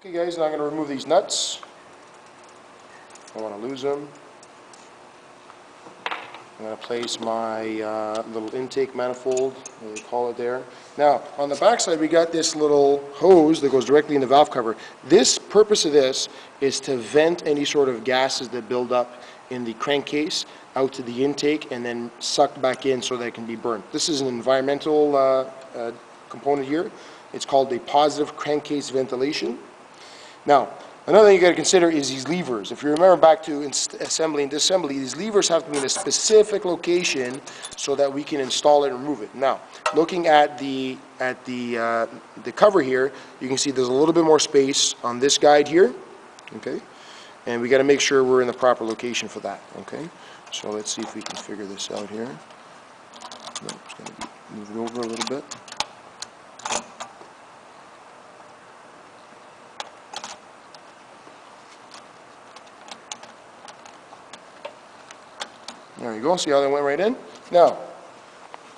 Okay guys, now I'm going to remove these nuts. I don't want to lose them. I'm going to place my little intake manifold, what they call it there. Now, on the back side, we got this little hose that goes directly in the valve cover. This purpose of this is to vent any sort of gases that build up in the crankcase out to the intake and then sucked back in so that it can be burned. This is an environmental component here. It's called the positive crankcase ventilation. Now, another thing you got to consider is these levers. If you remember back to assembly and disassembly, these levers have to be in a specific location so that we can install it and remove it. Now, looking at the cover here, you can see there's a little bit more space on this guide here, okay? And we got to make sure we're in the proper location for that, okay? So let's see if we can figure this out here. No, just going to move it over a little bit. There you go, see how that went right in? Now,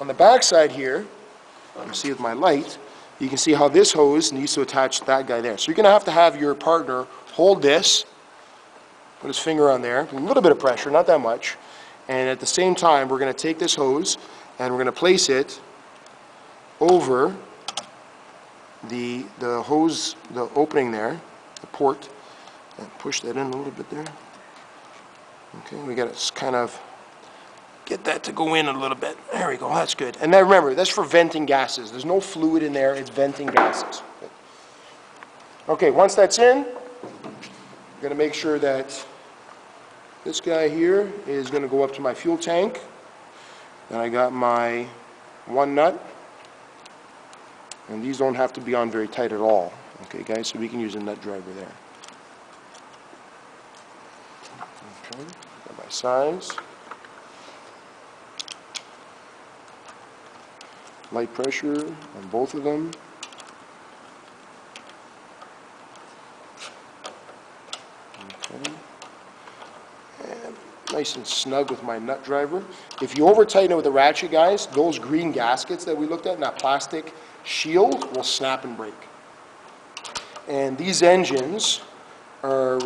on the back side here, you can see with my light, you can see how this hose needs to attach to that guy there. So you're going to have your partner hold this, put his finger on there, a little bit of pressure, not that much, and at the same time we're going to take this hose and we're going to place it over the hose, the opening there, the port, and push that in a little bit there. Okay, we got to kind of get that to go in a little bit. There we go, that's good. And then remember, that's for venting gases. There's no fluid in there, it's venting gases. Okay, once that's in, I'm going to make sure that this guy here is going to go up to my fuel tank. Then I got my one nut. And these don't have to be on very tight at all. Okay guys, so we can use a nut driver there. Okay, got my size. Light pressure on both of them. Okay. And nice and snug with my nut driver. If you over tighten it with a ratchet, guys, those green gaskets that we looked at in that plastic shield will snap and break. And these engines are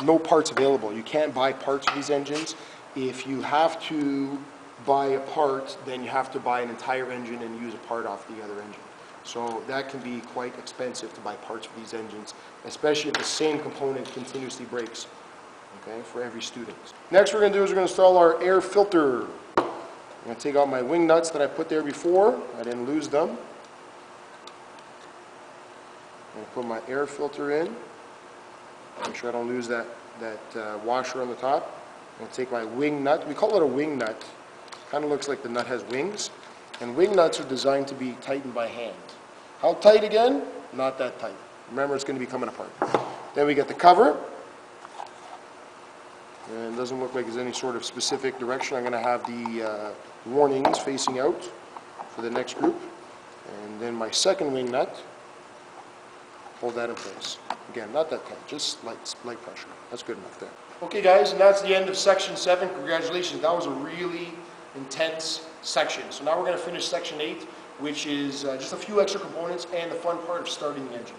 no parts available. You can't buy parts for these engines. If you have to buy a part, then you have to buy an entire engine and use a part off the other engine. So that can be quite expensive to buy parts for these engines, especially if the same component continuously breaks, okay, for every student. Next we're going to do is we're going to install our air filter. I'm going to take out my wing nuts that I put there before. I didn't lose them. I'm going to put my air filter in. Make sure I don't lose that washer on the top. I'm going to take my wing nut. We call it a wing nut. Kind of looks like the nut has wings. And wing nuts are designed to be tightened by hand. How tight again? Not that tight. Remember, it's going to be coming apart. Then we get the cover. And it doesn't look like there's any sort of specific direction. I'm going to have the warnings facing out for the next group. And then my second wing nut. Hold that in place. Again, not that tight, just light pressure. That's good enough there. Okay guys, and that's the end of section 7. Congratulations, that was a really intense section. So now we're going to finish section 8, which is just a few extra components and the fun part of starting the engine.